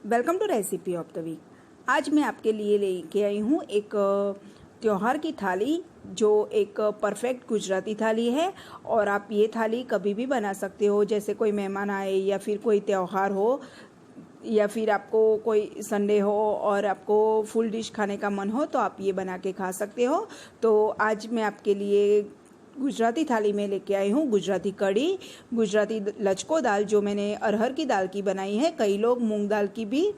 Welcome to recipe of the week. आज मैं आपके लिए लेके आई हूँ एक त्योहार की थाली जो एक परफेक्ट गुजराती थाली है। और आप ये थाली कभी भी बना सकते हो, जैसे कोई मेहमान आए या फिर कोई त्यौहार हो या फिर आपको कोई संडे हो और आपको फुल डिश खाने का मन हो तो आप ये बना के खा सकते हो। तो आज मैं आपके लिए गुजराती थाली में लेके आई हूँ गुजराती कढ़ी, गुजराती लचको दाल जो मैंने अरहर की दाल की बनाई है। कई लोग मूंग दाल की भी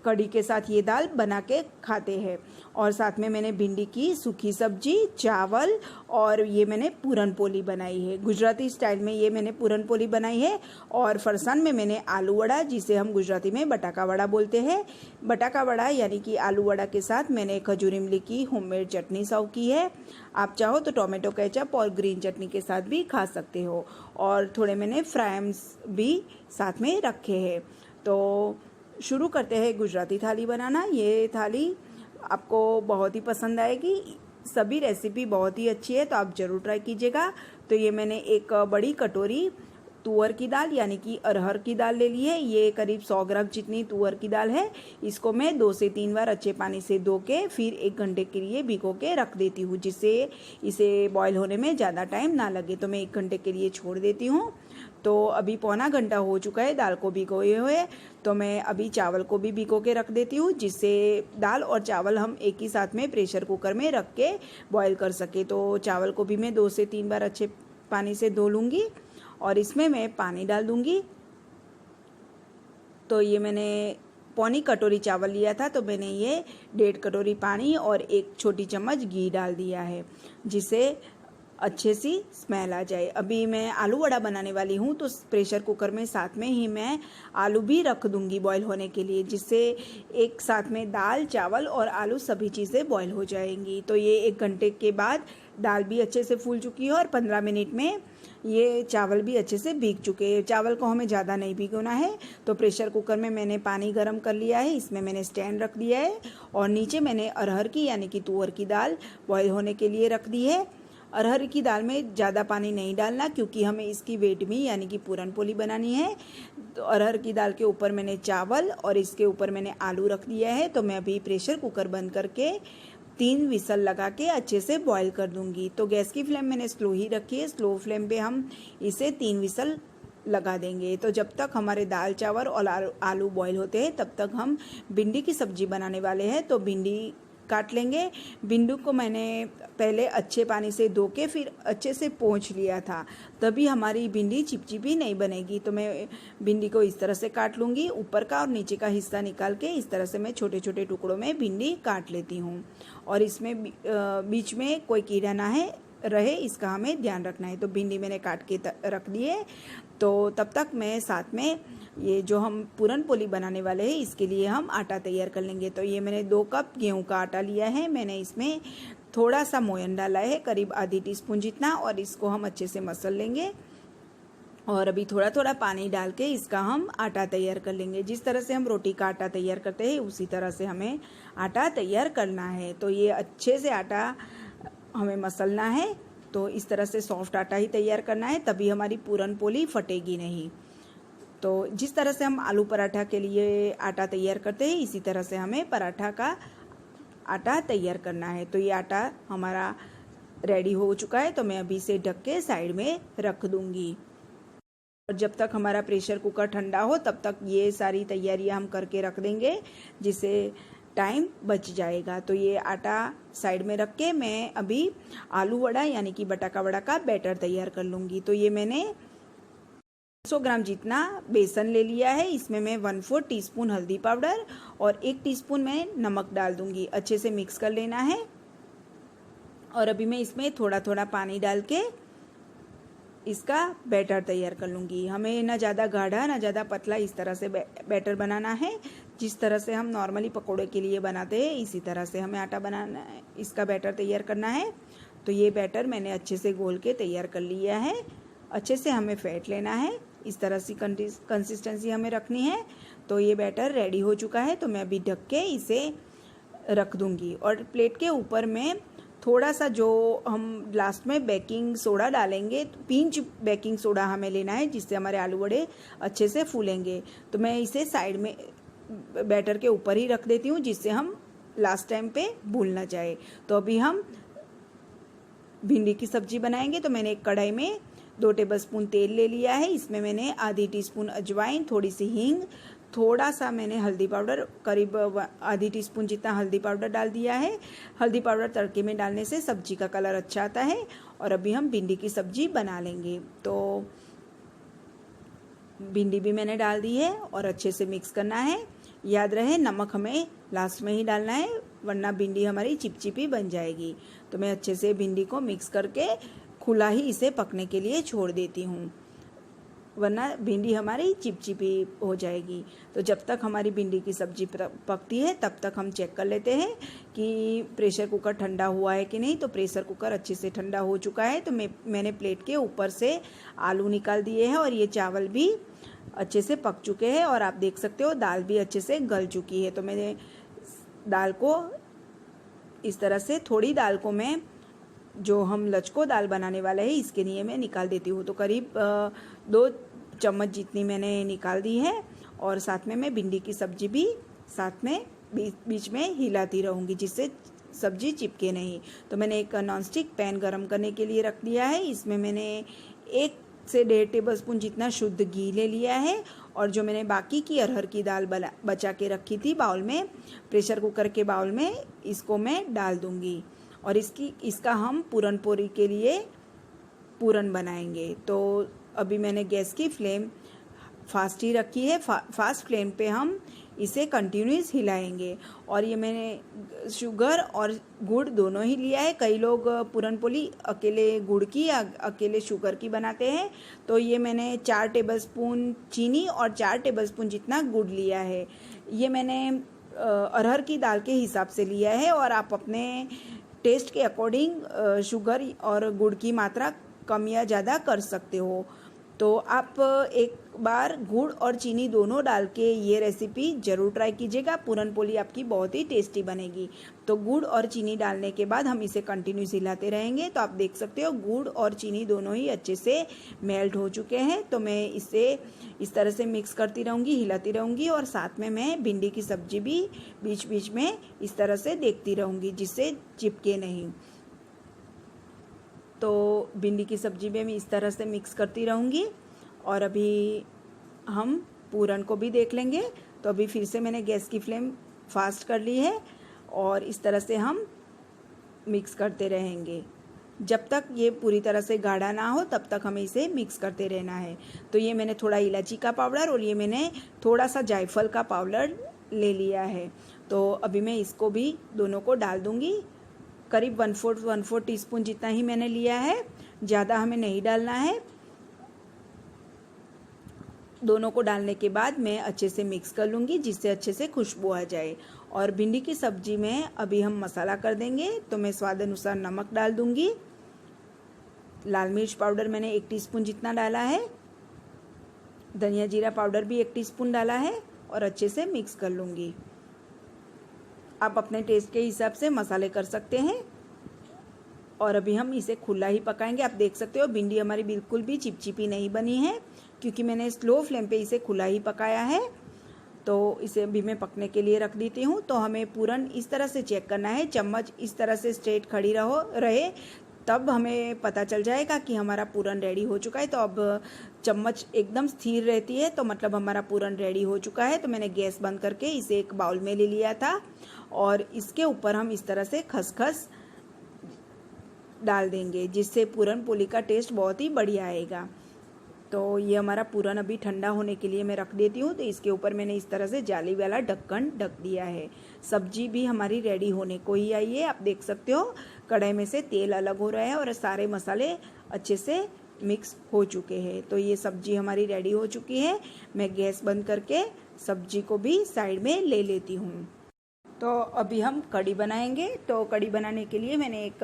कढ़ी के साथ ये दाल बना के खाते हैं। और साथ में मैंने भिंडी की सूखी सब्जी, चावल और ये मैंने पूरन पोली बनाई है। गुजराती स्टाइल में ये मैंने पूरन पोली बनाई है। और फरसान में मैंने आलू वड़ा, जिसे हम गुजराती में बटाका वड़ा बोलते हैं, बटाका वड़ा यानी कि आलू वड़ा के साथ मैंने खजूर इमली की होममेड चटनी सर्व की है। आप चाहो तो टोमेटो केचप और ग्रीन चटनी के साथ भी खा सकते हो। और थोड़े मैंने फ्राइम्स भी साथ में रखे हैं। तो शुरू करते हैं गुजराती थाली बनाना। ये थाली आपको बहुत ही पसंद आएगी। सभी रेसिपी बहुत ही अच्छी है, तो आप ज़रूर ट्राई कीजिएगा। तो ये मैंने एक बड़ी कटोरी तुअर की दाल यानी कि अरहर की दाल ले ली है। ये करीब 100 ग्राम जितनी तुअर की दाल है। इसको मैं 2 से 3 बार अच्छे पानी से धो के फिर 1 घंटे के लिए भिगो के रख देती हूँ, जिससे इसे बॉईल होने में ज़्यादा टाइम ना लगे। तो मैं 1 घंटे के लिए छोड़ देती हूँ। तो अभी पौना घंटा हो चुका है दाल को भिगोए हुए। तो मैं अभी चावल को भी भिगो के रख देती हूँ, जिससे दाल और चावल हम एक ही साथ में प्रेशर कुकर में रख के बॉईल कर सके। तो चावल को भी मैं 2 से 3 बार अच्छे पानी से धो लूँगी और इसमें मैं पानी डाल दूँगी। तो ये मैंने पौनी कटोरी चावल लिया था, तो मैंने ये 1.5 कटोरी पानी और 1 छोटी चम्मच घी डाल दिया है, जिसे अच्छे सी स्मेल आ जाए। अभी मैं आलू वड़ा बनाने वाली हूँ, तो प्रेशर कुकर में साथ में ही मैं आलू भी रख दूँगी बॉईल होने के लिए, जिससे एक साथ में दाल, चावल और आलू सभी चीज़ें बॉईल हो जाएंगी। तो ये 1 घंटे के बाद दाल भी अच्छे से फूल चुकी है और 15 मिनट में ये चावल भी अच्छे से भीग चुके हैं। चावल को हमें ज़्यादा नहीं भिगोना है। तो प्रेशर कुकर में मैंने पानी गर्म कर लिया है, इसमें मैंने स्टैंड रख दिया है और नीचे मैंने अरहर की यानी कि तुअर की दाल बॉईल होने के लिए रख दी है। अरहर की दाल में ज़्यादा पानी नहीं डालना, क्योंकि हमें इसकी वेटमी यानी कि पूरन पोली बनानी है। तो अरहर की दाल के ऊपर मैंने चावल और इसके ऊपर मैंने आलू रख दिया है। तो मैं अभी प्रेशर कुकर बंद करके 3 विसल लगा के अच्छे से बॉईल कर दूंगी। तो गैस की फ्लेम मैंने स्लो ही रखी है। स्लो फ्लेम पे हम इसे 3 विसल लगा देंगे। तो जब तक हमारे दाल, चावल और आलू बॉईल होते हैं, तब तक हम भिंडी की सब्जी बनाने वाले हैं। तो भिंडी काट लेंगे। भिंडी को मैंने पहले अच्छे पानी से धो के फिर अच्छे से पोंछ लिया था, तभी हमारी भिंडी चिपचिपी नहीं बनेगी। तो मैं भिंडी को इस तरह से काट लूँगी, ऊपर का और नीचे का हिस्सा निकाल के इस तरह से मैं छोटे छोटे टुकड़ों में भिंडी काट लेती हूँ। और इसमें बीच में कोई कीड़ा ना रहे, इसका हमें ध्यान रखना है। तो भिंडी मैंने काट के रख दी है। तो तब तक मैं साथ में ये जो हम पूरन पोली बनाने वाले हैं, इसके लिए हम आटा तैयार कर लेंगे। तो ये मैंने 2 कप गेहूं का आटा लिया है। मैंने इसमें थोड़ा सा मोयन डाला है, करीब आधी टीस्पून जितना, और इसको हम अच्छे से मसल लेंगे। और अभी थोड़ा थोड़ा पानी डाल के इसका हम आटा तैयार कर लेंगे। जिस तरह से हम रोटी का आटा तैयार करते हैं, उसी तरह से हमें आटा तैयार करना है। तो ये अच्छे से आटा हमें मसलना है। तो इस तरह से सॉफ्ट आटा ही तैयार करना है, तभी हमारी पूरन पोली फटेगी नहीं। तो जिस तरह से हम आलू पराठा के लिए आटा तैयार करते हैं, इसी तरह से हमें पराठा का आटा तैयार करना है। तो ये आटा हमारा रेडी हो चुका है। तो मैं अभी इसे ढक के साइड में रख दूंगी। और जब तक हमारा प्रेशर कुकर ठंडा हो, तब तक ये सारी तैयारियां हम करके रख देंगे, जिससे टाइम बच जाएगा। तो ये आटा साइड में रख के मैं अभी आलू वड़ा यानी कि बटाका वड़ा का बैटर तैयार कर लूँगी। तो ये मैंने 100 ग्राम जितना बेसन ले लिया है। इसमें मैं 1/4 टीस्पून हल्दी पाउडर और 1 टीस्पून मैं नमक डाल दूंगी। अच्छे से मिक्स कर लेना है। और अभी मैं इसमें थोड़ा थोड़ा पानी डाल के इसका बैटर तैयार कर लूँगी। हमें ना ज़्यादा गाढ़ा ना ज़्यादा पतला, इस तरह से बैटर बनाना है। जिस तरह से हम नॉर्मली पकोड़े के लिए बनाते हैं, इसी तरह से हमें आटा बनाना है, इसका बैटर तैयार करना है। तो ये बैटर मैंने अच्छे से घोल के तैयार कर लिया है। अच्छे से हमें फेंट लेना है। इस तरह से कंसिस्टेंसी हमें रखनी है। तो ये बैटर रेडी हो चुका है। तो मैं अभी ढक के इसे रख दूँगी। और प्लेट के ऊपर में थोड़ा सा, जो हम लास्ट में बेकिंग सोडा डालेंगे, तो पिंच बेकिंग सोडा हमें लेना है, जिससे हमारे आलू वड़े अच्छे से फूलेंगे। तो मैं इसे साइड में बैटर के ऊपर ही रख देती हूँ, जिससे हम लास्ट टाइम पे भूल ना जाए। तो अभी हम भिंडी की सब्जी बनाएंगे। तो मैंने एक कढ़ाई में 2 टेबलस्पून तेल ले लिया है। इसमें मैंने आधी टीस्पून अजवाइन, थोड़ी सी हींग, थोड़ा सा मैंने हल्दी पाउडर, करीब आधी टीस्पून जितना हल्दी पाउडर डाल दिया है। हल्दी पाउडर तड़के में डालने से सब्जी का कलर अच्छा आता है। और अभी हम भिंडी की सब्जी बना लेंगे। तो भिंडी भी मैंने डाल दी है और अच्छे से मिक्स करना है। याद रहे नमक हमें लास्ट में ही डालना है, वरना भिंडी हमारी चिपचिपी बन जाएगी। तो मैं अच्छे से भिंडी को मिक्स करके खुला ही इसे पकने के लिए छोड़ देती हूँ, वरना भिंडी हमारी चिपचिपी हो जाएगी। तो जब तक हमारी भिंडी की सब्जी पकती है तब तक हम चेक कर लेते हैं कि प्रेशर कुकर ठंडा हुआ है कि नहीं। तो प्रेशर कुकर अच्छे से ठंडा हो चुका है। तो मैंने प्लेट के ऊपर से आलू निकाल दिए हैं और ये चावल भी अच्छे से पक चुके हैं। और आप देख सकते हो दाल भी अच्छे से गल चुकी है। तो मैंने दाल को इस तरह से, थोड़ी दाल को मैं, जो हम लचको दाल बनाने वाले हैं इसके लिए मैं निकाल देती हूँ। तो करीब 2 चम्मच जितनी मैंने निकाल दी है। और साथ में मैं भिंडी की सब्जी भी साथ में बीच में हिलाती रहूँगी, जिससे सब्जी चिपके नहीं। तो मैंने एक नॉनस्टिक पैन गरम करने के लिए रख दिया है। इसमें मैंने 1 से 1.5 टेबलस्पून जितना शुद्ध घी ले लिया है। और जो मैंने बाकी की अरहर की दाल बचा के रखी थी बाउल में, प्रेशर कुकर के बाउल में, इसको मैं डाल दूंगी। और इसका हम पूरन पोली के लिए पूरन बनाएंगे। तो अभी मैंने गैस की फ्लेम फास्ट ही रखी है। फास्ट फ्लेम पे हम इसे कंटिन्यूस हिलाएंगे। और ये मैंने शुगर और गुड़ दोनों ही लिया है। कई लोग पूरन पोली अकेले गुड़ की या अकेले शुगर की बनाते हैं। तो ये मैंने 4 टेबलस्पून चीनी और 4 टेबलस्पून जितना गुड़ लिया है। ये मैंने अरहर की दाल के हिसाब से लिया है। और आप अपने टेस्ट के अकॉर्डिंग शुगर और गुड़ की मात्रा कम या ज़्यादा कर सकते हो। तो आप एक बार गुड़ और चीनी दोनों डाल के ये रेसिपी ज़रूर ट्राई कीजिएगा। पूरन पोली आपकी बहुत ही टेस्टी बनेगी। तो गुड़ और चीनी डालने के बाद हम इसे कंटिन्यूस हिलाते रहेंगे। तो आप देख सकते हो गुड़ और चीनी दोनों ही अच्छे से मेल्ट हो चुके हैं। तो मैं इसे इस तरह से मिक्स करती रहूँगी, हिलाती रहूँगी। और साथ में मैं भिंडी की सब्जी भी बीच बीच में इस तरह से देखती रहूँगी, जिससे चिपके नहीं। तो भिंडी की सब्जी में मैं इस तरह से मिक्स करती रहूँगी। और अभी हम पूरन को भी देख लेंगे। तो अभी फिर से मैंने गैस की फ्लेम फास्ट कर ली है और इस तरह से हम मिक्स करते रहेंगे। जब तक ये पूरी तरह से गाढ़ा ना हो तब तक हमें इसे मिक्स करते रहना है। तो ये मैंने थोड़ा इलायची का पाउडर और ये मैंने थोड़ा सा जायफल का पाउडर ले लिया है। तो अभी मैं इसको भी दोनों को डाल दूँगी। करीब 1/4 टीस्पून जितना ही मैंने लिया है, ज़्यादा हमें नहीं डालना है। दोनों को डालने के बाद मैं अच्छे से मिक्स कर लूँगी, जिससे अच्छे से खुशबू आ जाए। और भिंडी की सब्जी में अभी हम मसाला कर देंगे। तो मैं स्वाद अनुसार नमक डाल दूँगी। लाल मिर्च पाउडर मैंने 1 टीस्पून जितना डाला है। धनिया जीरा पाउडर भी 1 टीस्पून डाला है और अच्छे से मिक्स कर लूँगी। आप अपने टेस्ट के हिसाब से मसाले कर सकते हैं। और अभी हम इसे खुला ही पकाएंगे। आप देख सकते हो भिंडी हमारी बिल्कुल भी चिपचिपी नहीं बनी है, क्योंकि मैंने स्लो फ्लेम पे इसे खुला ही पकाया है। तो इसे अभी मैं पकने के लिए रख देती हूँ। तो हमें पूरन इस तरह से चेक करना है, चम्मच इस तरह से स्ट्रेट खड़ी रहे, तब हमें पता चल जाएगा कि हमारा पूरन रेडी हो चुका है। तो अब चम्मच एकदम स्थिर रहती है तो मतलब हमारा पूरन रेडी हो चुका है। तो मैंने गैस बंद करके इसे एक बाउल में ले लिया था और इसके ऊपर हम इस तरह से खसखस डाल देंगे, जिससे पूरन पोली का टेस्ट बहुत ही बढ़िया आएगा। तो ये हमारा पूरन अभी ठंडा होने के लिए मैं रख देती हूँ। तो इसके ऊपर मैंने इस तरह से जाली वाला ढक्कन ढक दिया है। सब्जी भी हमारी रेडी होने को ही आई है। आप देख सकते हो कढ़ाई में से तेल अलग हो रहा है और सारे मसाले अच्छे से मिक्स हो चुके हैं। तो ये सब्जी हमारी रेडी हो चुकी है। मैं गैस बंद करके सब्जी को भी साइड में ले लेती हूँ। तो अभी हम कढ़ी बनाएंगे। तो कढ़ी बनाने के लिए मैंने एक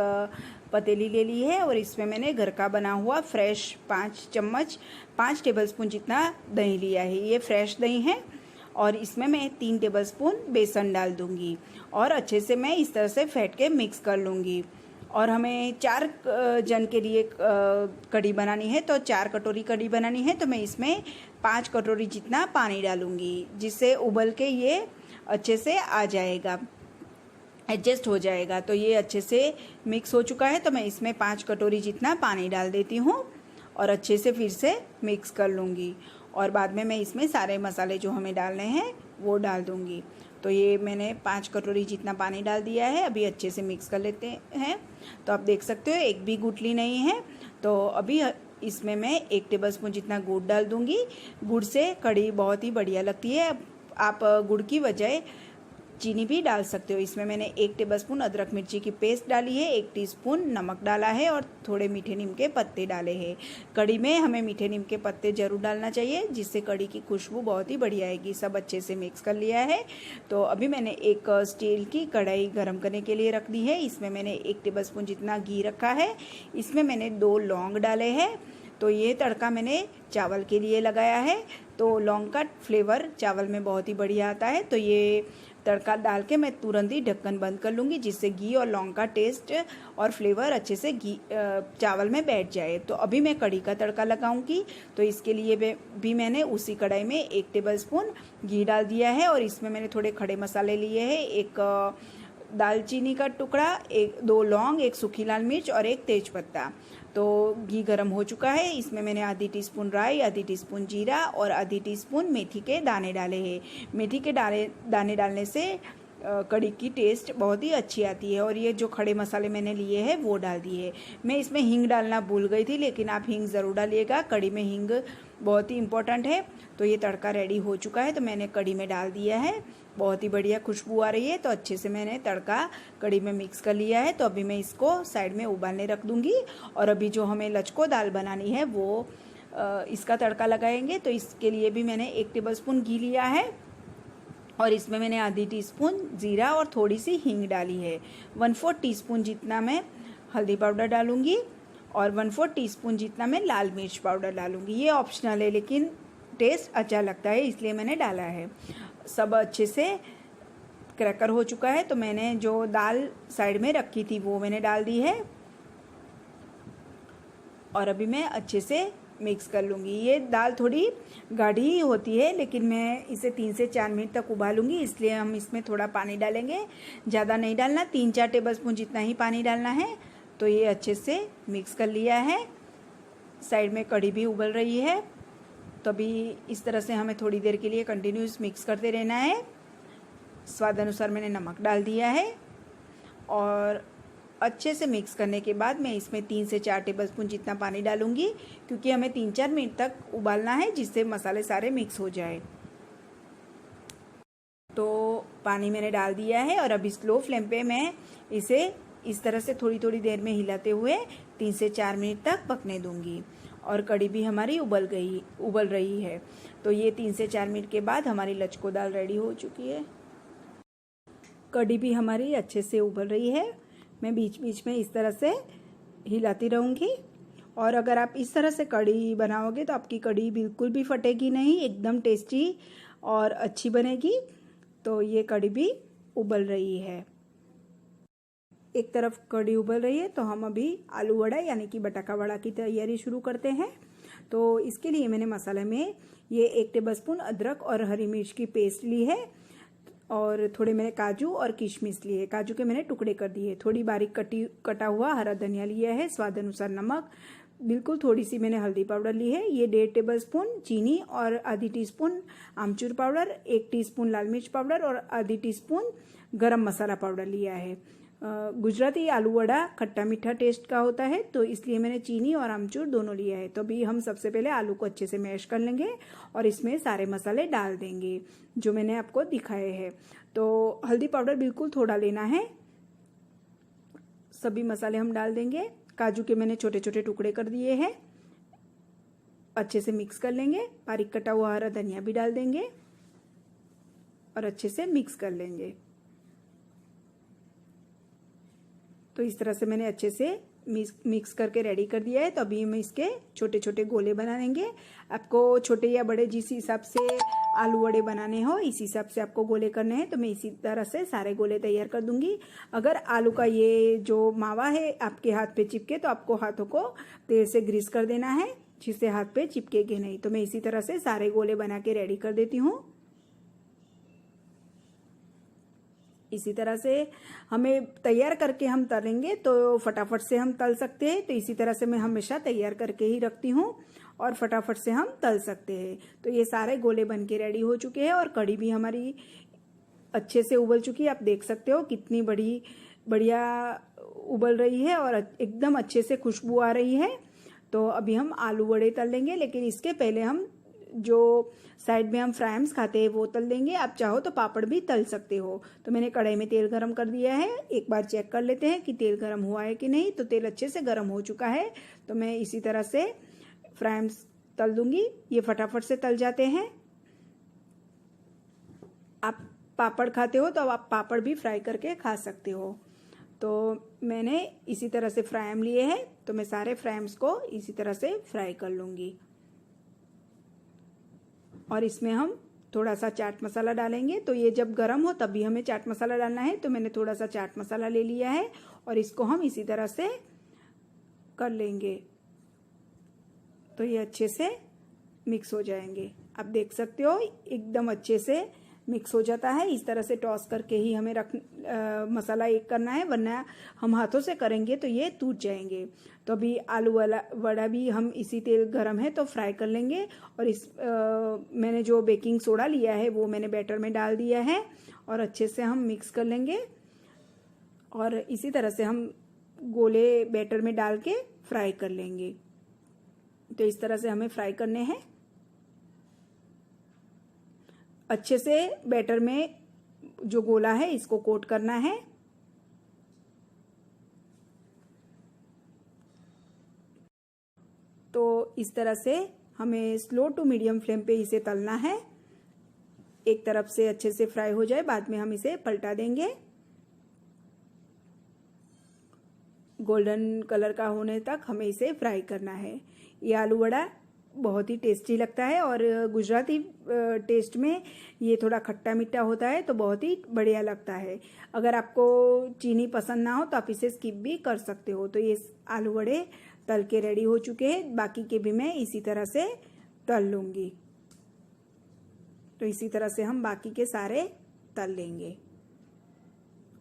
पतीली ले ली है और इसमें मैंने घर का बना हुआ फ्रेश 5 टेबलस्पून जितना दही लिया है। ये फ्रेश दही है और इसमें मैं 3 टेबलस्पून बेसन डाल दूंगी और अच्छे से मैं इस तरह से फेंट के मिक्स कर लूँगी। और हमें 4 जन के लिए कढ़ी बनानी है, तो 4 कटोरी कढ़ी बनानी है, तो मैं इसमें 5 कटोरी जितना पानी डालूँगी, जिससे उबल के ये अच्छे से आ जाएगा, एडजस्ट हो जाएगा। तो ये अच्छे से मिक्स हो चुका है, तो मैं इसमें 5 कटोरी जितना पानी डाल देती हूँ और अच्छे से फिर से मिक्स कर लूँगी। और बाद में मैं इसमें सारे मसाले जो हमें डालने हैं वो डाल दूँगी। तो ये मैंने 5 कटोरी जितना पानी डाल दिया है। अभी अच्छे से मिक्स कर लेते हैं। तो आप देख सकते हो एक भी गुठली नहीं है। तो अभी इसमें मैं 1 टेबलस्पून जितना गुड़ डाल दूँगी। गुड़ से कढ़ी बहुत ही बढ़िया लगती है। आप गुड़ की बजाय चीनी भी डाल सकते हो। इसमें मैंने 1 टेबलस्पून अदरक मिर्ची की पेस्ट डाली है, 1 टीस्पून नमक डाला है और थोड़े मीठे नीम के पत्ते डाले हैं। कढ़ी में हमें मीठे नीम के पत्ते ज़रूर डालना चाहिए, जिससे कढ़ी की खुशबू बहुत ही बढ़िया आएगी। सब अच्छे से मिक्स कर लिया है। तो अभी मैंने एक स्टील की कढ़ाई गर्म करने के लिए रख दी है। इसमें मैंने 1 टेबलस्पून जितना घी रखा है। इसमें मैंने 2 लौंग डाले हैं। तो ये तड़का मैंने चावल के लिए लगाया है। तो लौंग का फ्लेवर चावल में बहुत ही बढ़िया आता है। तो ये तड़का डाल के मैं तुरंत ही ढक्कन बंद कर लूँगी, जिससे घी और लौंग का टेस्ट और फ्लेवर अच्छे से चावल में बैठ जाए। तो अभी मैं कढ़ी का तड़का लगाऊंगी। तो इसके लिए भी मैंने उसी कढ़ाई में 1 टेबलस्पून घी डाल दिया है और इसमें मैंने थोड़े खड़े मसाले लिए हैं। एक दालचीनी का टुकड़ा, 2 लौंग, 1 सूखी लाल मिर्च और 1 तेजपत्ता। तो घी गर्म हो चुका है। इसमें मैंने आधी टीस्पून राई, आधी टीस्पून जीरा और आधी टीस्पून मेथी के दाने डाले हैं। मेथी के दाने डालने से कढ़ी की टेस्ट बहुत ही अच्छी आती है। और ये जो खड़े मसाले मैंने लिए हैं वो डाल दिए। मैं इसमें हींग डालना भूल गई थी, लेकिन आप हींग ज़रूर डालिएगा। कढ़ी में हींग बहुत ही इम्पोर्टेंट है। तो ये तड़का रेडी हो चुका है, तो मैंने कढ़ी में डाल दिया है। बहुत ही बढ़िया खुशबू आ रही है। तो अच्छे से मैंने तड़का कढ़ी में मिक्स कर लिया है। तो अभी मैं इसको साइड में उबालने रख दूँगी। और अभी जो हमें लचको दाल बनानी है वो इसका तड़का लगाएंगे। तो इसके लिए भी मैंने 1 टेबलस्पून घी लिया है और इसमें मैंने आधी टीस्पून जीरा और थोड़ी सी हींग डाली है। 1/4 टीस्पून जितना मैं हल्दी पाउडर डालूंगी और 1/4 टीस्पून जितना मैं लाल मिर्च पाउडर डालूंगी। ये ऑप्शनल है, लेकिन टेस्ट अच्छा लगता है इसलिए मैंने डाला है। सब अच्छे से क्रैकर हो चुका है। तो मैंने जो दाल साइड में रखी थी वो मैंने डाल दी है और अभी मैं अच्छे से मिक्स कर लूँगी। ये दाल थोड़ी गाढ़ी ही होती है, लेकिन मैं इसे 3 से 4 मिनट तक उबालूंगी, इसलिए हम इसमें थोड़ा पानी डालेंगे। ज़्यादा नहीं डालना, 3-4 टेबलस्पून जितना ही पानी डालना है। तो ये अच्छे से मिक्स कर लिया है। साइड में कढ़ी भी उबल रही है। तो अभी इस तरह से हमें थोड़ी देर के लिए कंटिन्यूस मिक्स करते रहना है। स्वाद अनुसार मैंने नमक डाल दिया है और अच्छे से मिक्स करने के बाद मैं इसमें 3 से 4 टेबलस्पून जितना पानी डालूंगी, क्योंकि हमें 3-4 मिनट तक उबालना है, जिससे मसाले सारे मिक्स हो जाए। तो पानी मैंने डाल दिया है और अभी स्लो फ्लेम पे मैं इसे इस तरह से थोड़ी थोड़ी देर में हिलाते हुए 3 से 4 मिनट तक पकने दूंगी। और कढ़ी भी हमारी उबल रही है। तो ये 3 से 4 मिनट के बाद हमारी लचको दाल रेडी हो चुकी है। कढ़ी भी हमारी अच्छे से उबल रही है। मैं बीच बीच में इस तरह से हिलाती रहूँगी। और अगर आप इस तरह से कढ़ी बनाओगे तो आपकी कढ़ी बिल्कुल भी फटेगी नहीं, एकदम टेस्टी और अच्छी बनेगी। तो ये कढ़ी भी उबल रही है। एक तरफ कढ़ी उबल रही है तो हम अभी आलू वड़ा यानी कि बटाका वड़ा की तैयारी शुरू करते हैं। तो इसके लिए मैंने मसाले में ये 1 टेबलस्पून अदरक और हरी मिर्च की पेस्ट ली है और थोड़े मैंने काजू और किशमिश लिए। काजू के मैंने टुकड़े कर दिए। थोड़ी बारीक कटा हुआ हरा धनिया लिया है। स्वाद अनुसार नमक, बिल्कुल थोड़ी सी मैंने हल्दी पाउडर ली है। ये 1.5 टेबलस्पून चीनी और आधी टीस्पून आमचूर पाउडर, 1 टीस्पून लाल मिर्च पाउडर और आधी टीस्पून गरम मसाला पाउडर लिया है। गुजराती आलू वड़ा खट्टा मीठा टेस्ट का होता है, तो इसलिए मैंने चीनी और आमचूर दोनों लिया है। तो अभी हम सबसे पहले आलू को अच्छे से मैश कर लेंगे और इसमें सारे मसाले डाल देंगे जो मैंने आपको दिखाए हैं। तो हल्दी पाउडर बिल्कुल थोड़ा लेना है। सभी मसाले हम डाल देंगे। काजू के मैंने छोटे छोटे टुकड़े कर दिए हैं। अच्छे से मिक्स कर लेंगे। बारीक कटा हुआ हरा धनिया भी डाल देंगे और अच्छे से मिक्स कर लेंगे। तो इस तरह से मैंने अच्छे से मिक्स करके रेडी कर दिया है। तो अभी हम इसके छोटे छोटे गोले बना लेंगे। आपको छोटे या बड़े जिस हिसाब से आलू वड़े बनाने हो, इसी हिसाब से आपको गोले करने हैं। तो मैं इसी तरह से सारे गोले तैयार कर दूंगी। अगर आलू का ये जो मावा है आपके हाथ पे चिपके तो आपको हाथों को तेल से ग्रीस कर देना है, जिससे हाथ पे चिपकेगे नहीं। तो मैं इसी तरह से सारे गोले बना के रेडी कर देती हूँ। इसी तरह से हमें तैयार करके हम तलेंगे तो फटाफट से हम तल सकते हैं। तो इसी तरह से मैं हमेशा तैयार करके ही रखती हूँ और फटाफट से हम तल सकते हैं। तो ये सारे गोले बन के रेडी हो चुके हैं और कढ़ी भी हमारी अच्छे से उबल चुकी है। आप देख सकते हो कितनी बढ़िया उबल रही है और एकदम अच्छे से खुशबू आ रही है। तो अभी हम आलू वड़े तल लेंगे, लेकिन इसके पहले हम जो साइड में हम फ्राइम्स खाते हैं वो तल लेंगे। आप चाहो तो पापड़ भी तल सकते हो। तो मैंने कढ़ाई में तेल गरम कर दिया है। एक बार चेक कर लेते हैं कि तेल गरम हुआ है कि नहीं। तो तेल अच्छे से गरम हो चुका है। तो मैं इसी तरह से फ्राइम्स तल दूंगी, ये फटाफट से तल जाते हैं। आप पापड़ खाते हो तो आप पापड़ भी फ्राई करके खा सकते हो। तो मैंने इसी तरह से फ्राइम लिए हैं, तो मैं सारे फ्राइम्स को इसी तरह से फ्राई कर लूंगी। और इसमें हम थोड़ा सा चाट मसाला डालेंगे। तो ये जब गरम हो तभी हमें चाट मसाला डालना है। तो मैंने थोड़ा सा चाट मसाला ले लिया है और इसको हम इसी तरह से कर लेंगे। तो ये अच्छे से मिक्स हो जाएंगे। आप देख सकते हो एकदम अच्छे से मिक्स हो जाता है। इस तरह से टॉस करके ही हमें मसाला एक करना है, वरना हम हाथों से करेंगे तो ये टूट जाएंगे। तो अभी आलू वाला वड़ा भी हम इसी तेल गरम है तो फ्राई कर लेंगे। और मैंने जो बेकिंग सोडा लिया है वो मैंने बैटर में डाल दिया है और अच्छे से हम मिक्स कर लेंगे। और इसी तरह से हम गोले बैटर में डाल के फ्राई कर लेंगे। तो इस तरह से हमें फ्राई करने हैं। अच्छे से बैटर में जो गोला है इसको कोट करना है। तो इस तरह से हमें स्लो टू मीडियम फ्लेम पे इसे तलना है। एक तरफ से अच्छे से फ्राई हो जाए, बाद में हम इसे पलटा देंगे। गोल्डन कलर का होने तक हमें इसे फ्राई करना है। ये आलू वड़ा बहुत ही टेस्टी लगता है और गुजराती टेस्ट में ये थोड़ा खट्टा मीठा होता है तो बहुत ही बढ़िया लगता है। अगर आपको चीनी पसंद ना हो तो आप इसे स्किप भी कर सकते हो। तो ये आलू वड़े तल के रेडी हो चुके हैं। बाकी के भी मैं इसी तरह से तल लूंगी। तो इसी तरह से हम बाकी के सारे तल लेंगे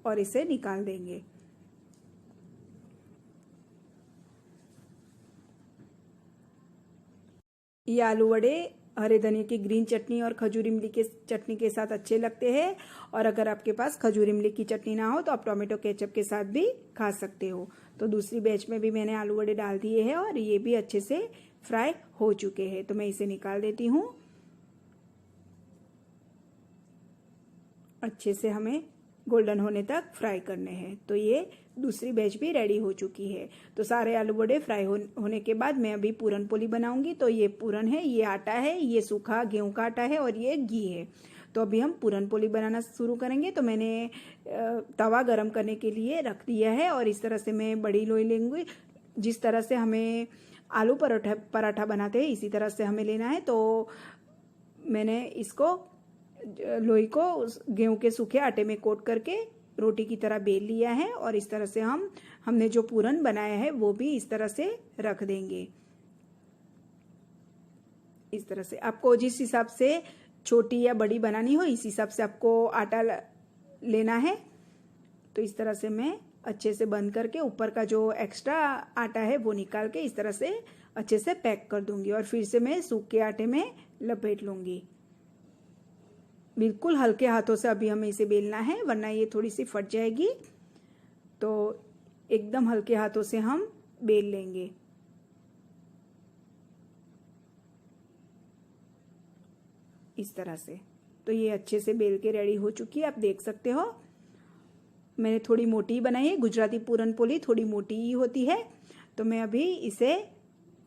और इसे निकाल देंगे। ये आलू वड़े हरे धनिया की ग्रीन चटनी और खजूर इमली के चटनी के साथ अच्छे लगते हैं। और अगर आपके पास खजूर इमली की चटनी ना हो तो आप टोमेटो केचप के साथ भी खा सकते हो। तो दूसरी बैच में भी मैंने आलू वड़े डाल दिए हैं और ये भी अच्छे से फ्राई हो चुके हैं। तो मैं इसे निकाल देती हूँ। अच्छे से हमें गोल्डन होने तक फ्राई करने हैं। तो ये दूसरी बैच भी रेडी हो चुकी है। तो सारे आलू बड़े फ्राई होने के बाद मैं अभी पूरन पोली बनाऊंगी। तो ये पूरन है, ये आटा है, ये सूखा गेहूं का आटा है और ये घी है। तो अभी हम पूरन पोली बनाना शुरू करेंगे। तो मैंने तवा गरम करने के लिए रख दिया है और इस तरह से मैं बड़ी लोई लेंगी। जिस तरह से हमें आलू पराठा बनाते हैं इसी तरह से हमें लेना है। तो मैंने इसको लोई को गेहूं के सूखे आटे में कोट करके रोटी की तरह बेल लिया है और इस तरह से हमने जो पूरन बनाया है वो भी इस तरह से रख देंगे। इस तरह से आपको जिस हिसाब से छोटी या बड़ी बनानी हो इस हिसाब से आपको आटा लेना है। तो इस तरह से मैं अच्छे से बंद करके ऊपर का जो एक्स्ट्रा आटा है वो निकाल के इस तरह से अच्छे से पैक कर दूंगी और फिर से मैं सूखे आटे में लपेट लूंगी। बिल्कुल हल्के हाथों से अभी हमें इसे बेलना है, वरना ये थोड़ी सी फट जाएगी। तो एकदम हल्के हाथों से हम बेल लेंगे। इस तरह से। तो ये अच्छे से बेल के रेडी हो चुकी है। आप देख सकते हो मैंने थोड़ी मोटी बनाई है। गुजराती पूरन पोली थोड़ी मोटी ही होती है। तो मैं अभी इसे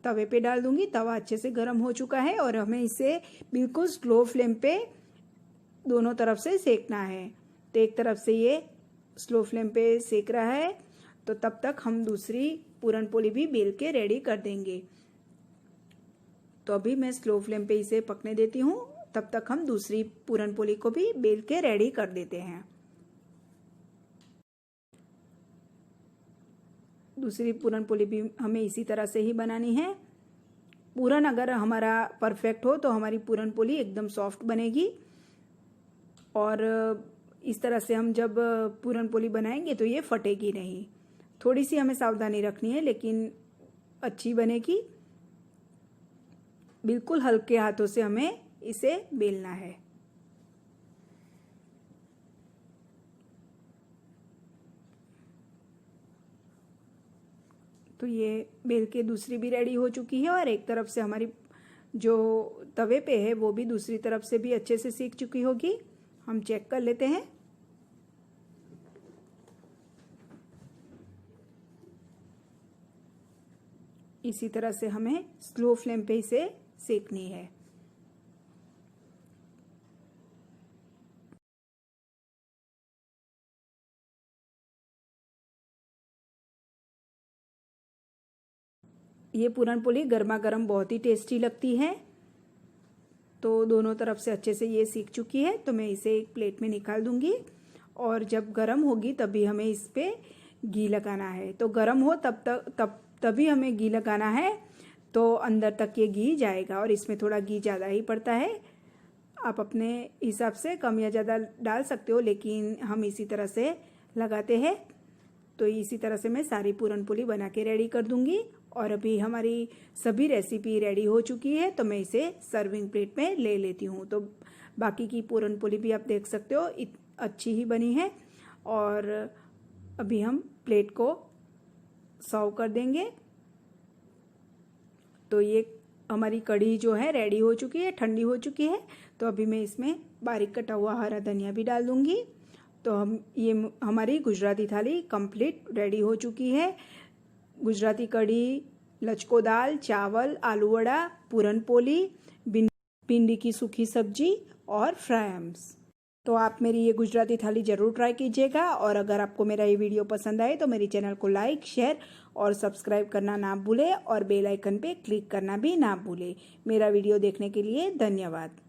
तवे पे डाल दूंगी। तवा अच्छे से गर्म हो चुका है और हमें इसे बिल्कुल स्लो फ्लेम पे दोनों तरफ से सेकना है। तो एक तरफ से ये स्लो फ्लेम पे सेक रहा है तो तब तक हम दूसरी पूरन पोली भी बेल के रेडी कर देंगे। तो अभी मैं स्लो फ्लेम पे इसे पकने देती हूँ तब तक हम दूसरी पूरन पोली को भी बेल के रेडी कर देते हैं। दूसरी पूरन पोली भी हमें इसी तरह से ही बनानी है। पूरन अगर हमारा परफेक्ट हो तो हमारी पूरन पोली एकदम सॉफ्ट बनेगी। और इस तरह से हम जब पूरन पोली बनाएंगे तो ये फटेगी नहीं। थोड़ी सी हमें सावधानी रखनी है, लेकिन अच्छी बनेगी। बिल्कुल हल्के हाथों से हमें इसे बेलना है। तो ये बेल के दूसरी भी रेडी हो चुकी है और एक तरफ से हमारी जो तवे पे है वो भी दूसरी तरफ से भी अच्छे से सीख चुकी होगी। हम चेक कर लेते हैं। इसी तरह से हमें स्लो फ्लेम पे इसे सेकनी है। ये पूरन पोली गर्मा गर्म बहुत ही टेस्टी लगती है। तो दोनों तरफ से अच्छे से ये सीख चुकी है, तो मैं इसे एक प्लेट में निकाल दूंगी। और जब गर्म होगी तभी हमें इस पे घी लगाना है। तो गर्म हो तभी हमें घी लगाना है, तो अंदर तक ये घी जाएगा। और इसमें थोड़ा घी ज़्यादा ही पड़ता है, आप अपने हिसाब से कम या ज़्यादा डाल सकते हो, लेकिन हम इसी तरह से लगाते हैं। तो इसी तरह से मैं सारी पूरन पोली बना के रेडी कर दूंगी। और अभी हमारी सभी रेसिपी रेडी हो चुकी है, तो मैं इसे सर्विंग प्लेट में ले लेती हूँ। तो बाकी की पूरन पोली भी आप देख सकते हो अच्छी ही बनी है। और अभी हम प्लेट को सर्व कर देंगे। तो ये हमारी कढ़ी जो है रेडी हो चुकी है, ठंडी हो चुकी है। तो अभी मैं इसमें बारीक कटा हुआ हरा धनिया भी डाल दूंगी। तो हमारी गुजराती थाली कंप्लीट रेडी हो चुकी है। गुजराती कढ़ी, लचको दाल, चावल, आलू वड़ा, पूरन पोली, भिंडी की सूखी सब्जी और फ्राइम्स। तो आप मेरी ये गुजराती थाली ज़रूर ट्राई कीजिएगा। और अगर आपको मेरा ये वीडियो पसंद आए तो मेरी चैनल को लाइक, शेयर और सब्सक्राइब करना ना भूलें और बेल आइकन पे क्लिक करना भी ना भूलें। मेरा वीडियो देखने के लिए धन्यवाद।